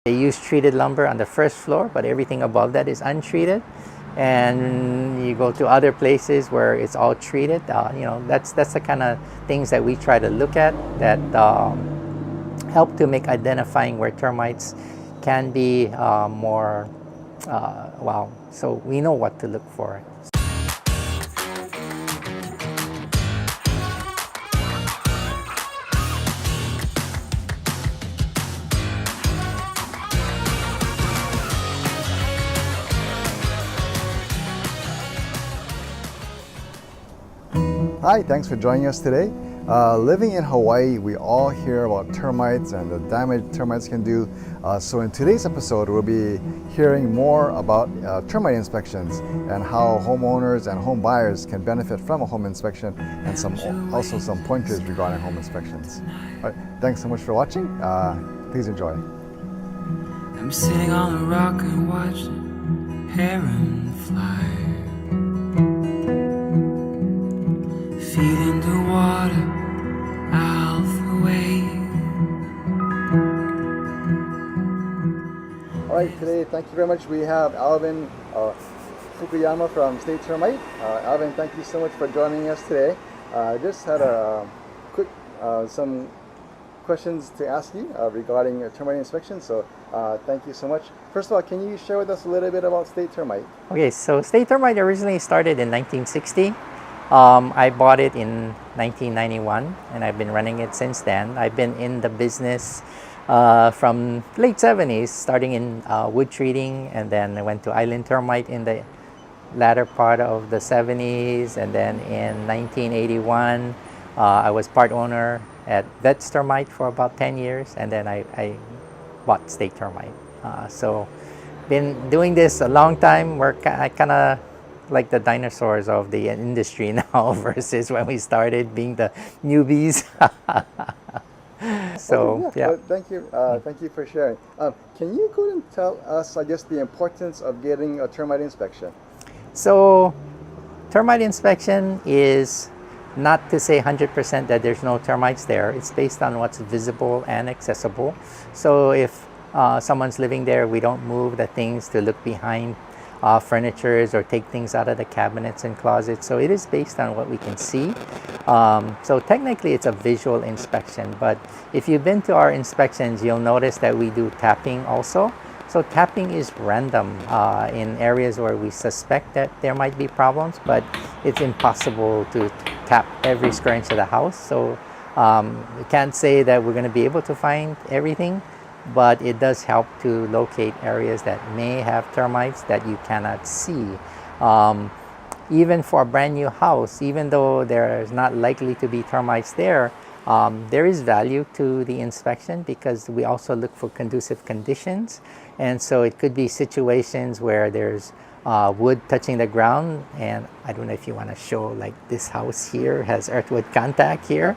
They use treated lumber on the first floor, but everything above that is untreated. And you go to other places where it's all treated. That's the kind of things that we try to look at that help to make identifying where termites can be more so we know what to look for. Hi, thanks for joining us today. Living in Hawaii, we all hear about termites and the damage termites can do. So in today's episode, we'll be hearing more about termite inspections and how homeowners and home buyers can benefit from a home inspection, and also some pointers regarding home inspections. All right, thanks so much for watching. Please enjoy. I'm sitting on a rock and watching heron fly. Feet in the water, out the way. All right, today, thank you very much. We have Alvin Fukuyama from State Termite. Alvin, thank you so much for joining us today. I just had some questions to ask you regarding termite inspection. So thank you so much. First of all, can you share with us a little bit about State Termite? Okay, so State Termite originally started in 1960. I bought it in 1991 and I've been running it since then. I've been in the business from late 70s, starting in wood treating, and then I went to island termite in the latter part of the 70s, and then in 1981 I was part owner at Vets Termite for about 10 years, and then I bought State Termite. So been doing this a long time. I kind of like the dinosaurs of the industry now versus when we started being the newbies. So okay, yeah. Well, thank you for sharing. Can you go and tell us, I guess, the importance of getting a termite inspection? So termite inspection is not to say 100% that there's no termites there. It's based on what's visible and accessible. So if someone's living there, we don't move the things to look behind furnitures or take things out of the cabinets and closets. So it is based on what we can see. So technically it's a visual inspection, but if you've been to our inspections, you'll notice that we do tapping also. So tapping is random in areas where we suspect that there might be problems, but it's impossible to tap every square inch of the house. So we can't say that we're going to be able to find everything, but it does help to locate areas that may have termites that you cannot see. Even for a brand new house, even though there's not likely to be termites there, there is value to the inspection because we also look for conducive conditions. And so it could be situations where there's wood touching the ground, and I don't know if you want to show, like this house here has earthwood contact here.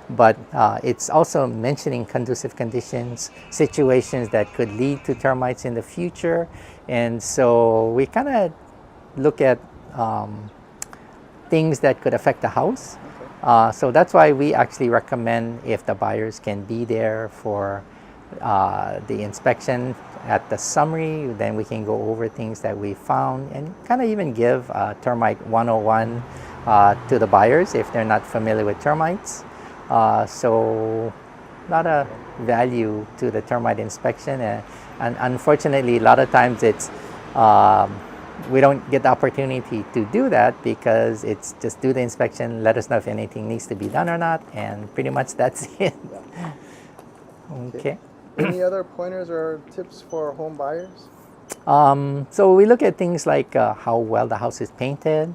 But it's also mentioning conducive conditions, situations that could lead to termites in the future. And so we kind of look at things that could affect the house. So that's why we actually recommend, if the buyers can be there for the inspection at the summary, then we can go over things that we found and kind of even give termite 101 to the buyers if they're not familiar with termites. So a lot of value to the termite inspection, and unfortunately a lot of times it's we don't get the opportunity to do that because it's just do the inspection, let us know if anything needs to be done or not, and pretty much that's it. Okay. Any other pointers or tips for home buyers? So we look at things like how well the house is painted,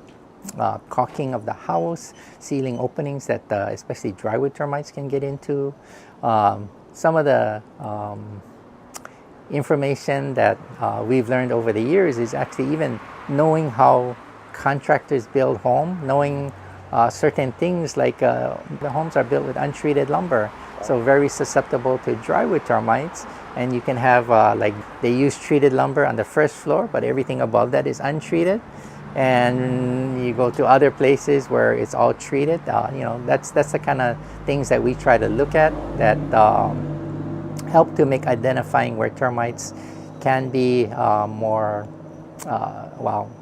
caulking of the house, ceiling openings that especially drywood termites can get into. Some of the information that we've learned over the years is actually even knowing how contractors build home, knowing certain things like the homes are built with untreated lumber, so very susceptible to drywood termites. And you can have like they use treated lumber on the first floor, but everything above that is untreated. And you go to other places where it's all treated. That's the kind of things that we try to look at that help to make identifying where termites can be more,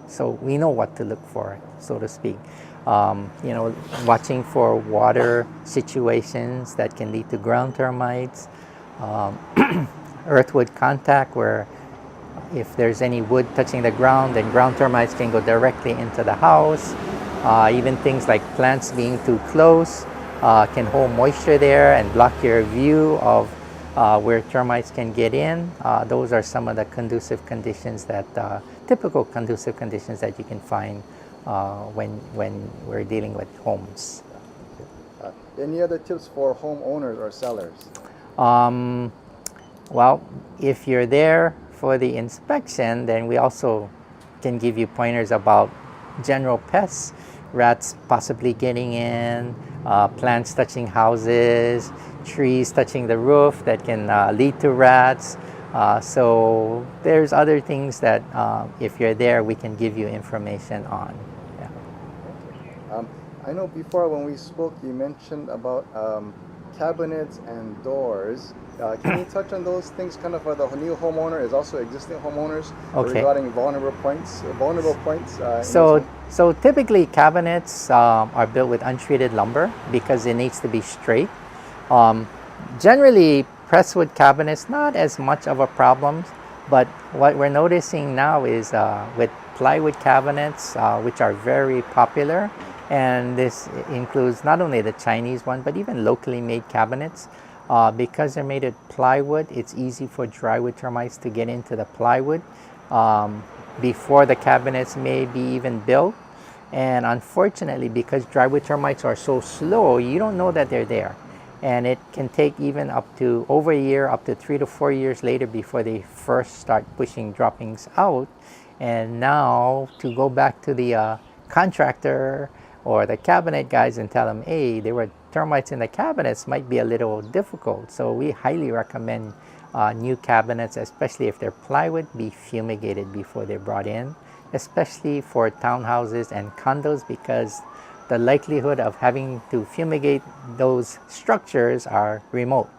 so we know what to look for, so to speak. Watching for water situations that can lead to ground termites, earthwood contact, where if there's any wood touching the ground, then ground termites can go directly into the house. Even things like plants being too close can hold moisture there and block your view of where termites can get in. Those are some of the conducive conditions that, typical conducive conditions that you can find when we're dealing with homes. Any other tips for homeowners or sellers? Well, if you're there for the inspection, then we also can give you pointers about general pests, rats possibly getting in, plants touching houses, trees touching the roof that can lead to rats. So there's other things that if you're there, we can give you information on. Yeah. I know before when we spoke, you mentioned about cabinets and doors. Can you touch on those things kind of for the new homeowner as also existing homeowners regarding vulnerable points? So typically cabinets are built with untreated lumber because it needs to be straight. Generally, presswood cabinets, not as much of a problem, but what we're noticing now is with plywood cabinets, which are very popular, and this includes not only the Chinese one, but even locally made cabinets. Because they're made of plywood, it's easy for drywood termites to get into the plywood before the cabinets may be even built. And unfortunately, because drywood termites are so slow, you don't know that they're there. And it can take even up to over a year, up to 3 to 4 years later before they first start pushing droppings out. And now to go back to the contractor or the cabinet guys and tell them, hey, there were termites in the cabinets, might be a little difficult. So we highly recommend new cabinets, especially if they're plywood, be fumigated before they're brought in, especially for townhouses and condos, because the likelihood of having to fumigate those structures are remote,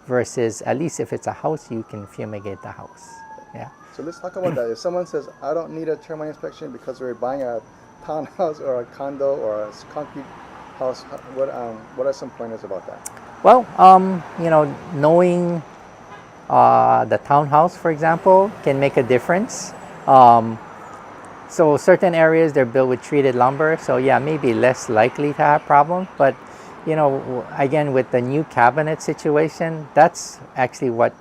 versus at least if it's a house, you can fumigate the house. Yeah. So let's talk about that. If someone says, I don't need a termite inspection because we're buying a townhouse or a condo or a concrete house, what are some pointers about that? Well, knowing the townhouse, for example, can make a difference. So certain areas, they're built with treated lumber, so yeah, maybe less likely to have problems. But again, with the new cabinet situation, that's actually what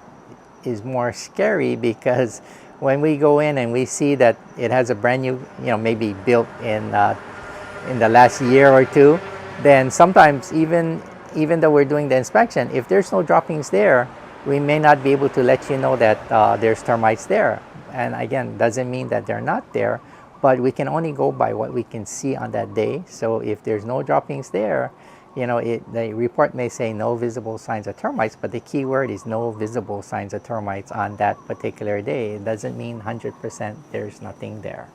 is more scary, because when we go in and we see that it has a brand new, maybe built in the last year or two, then sometimes even though we're doing the inspection, if there's no droppings there, we may not be able to let you know that there's termites there. And again, doesn't mean that they're not there, but we can only go by what we can see on that day. So if there's no droppings there, the report may say no visible signs of termites, but the key word is no visible signs of termites on that particular day. It doesn't mean 100% there's nothing there.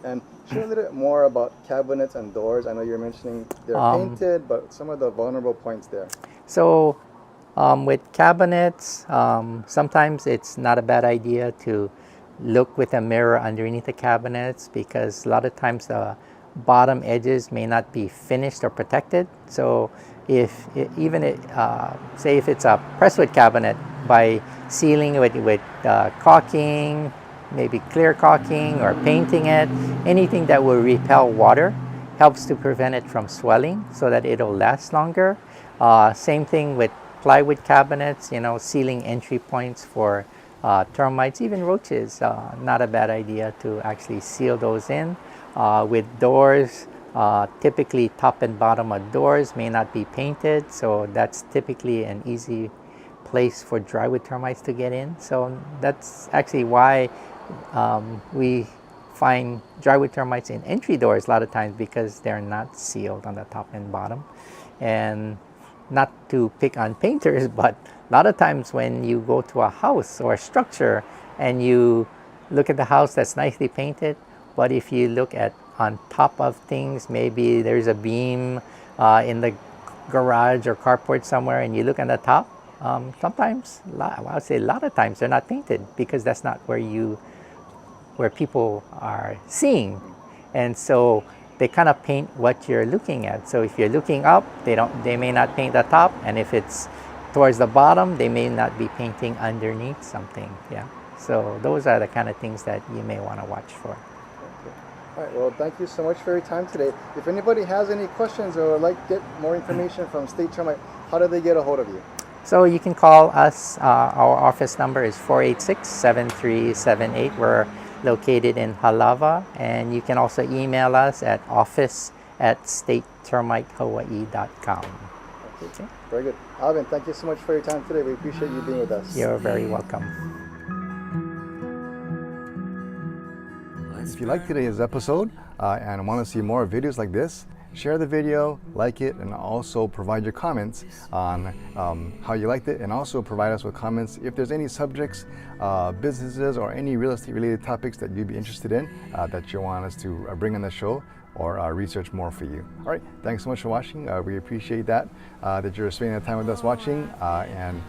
And share a little bit more about cabinets and doors. I know you're mentioning they're painted, but some of the vulnerable points there. So with cabinets, sometimes it's not a bad idea to look with a mirror underneath the cabinets, because a lot of times the bottom edges may not be finished or protected. So say if it's a presswood cabinet, by sealing it with caulking, maybe clear caulking or painting it, anything that will repel water helps to prevent it from swelling so that it'll last longer. Same thing with plywood cabinets, sealing entry points for termites, even roaches. Not a bad idea to actually seal those in. With doors, typically top and bottom of doors may not be painted, so that's typically an easy place for drywood termites to get in. So that's actually why we find drywood termites in entry doors a lot of times, because they're not sealed on the top and bottom. And not to pick on painters, but a lot of times when you go to a house or a structure and you look at the house that's nicely painted, but if you look at on top of things, maybe there's a beam in the garage or carport somewhere, and you look on the top, Sometimes, I would say a lot of times, they're not painted because that's not where people are seeing, and so they kind of paint what you're looking at. So if you're looking up, they may not paint the top, and if it's towards the bottom, they may not be painting underneath something. Yeah. So those are the kind of things that you may want to watch for. Okay. All right, well, thank you so much for your time today. If anybody has any questions or would like to get more information from State Termite, how do they get a hold of you? So you can call us. Our office number is 486-7378. We're located in Halava, and you can also email us at office@statetermitehawaii.com. Okay. Very good. Alvin, thank you so much for your time today. We appreciate you being with us. You're very welcome. If you like today's episode and want to see more videos like this, share the video, like it, and also provide your comments on how you liked it, and also provide us with comments if there's any subjects, businesses, or any real estate related topics that you'd be interested in that you want us to bring on the show or research more for you. All right, thanks so much for watching. We appreciate that you're spending the time with us watching, and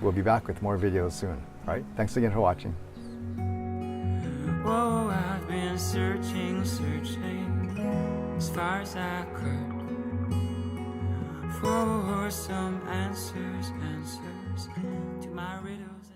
we'll be back with more videos soon. All right, thanks again for watching. Whoa, I've been searching as far as I could for some answers to my riddles.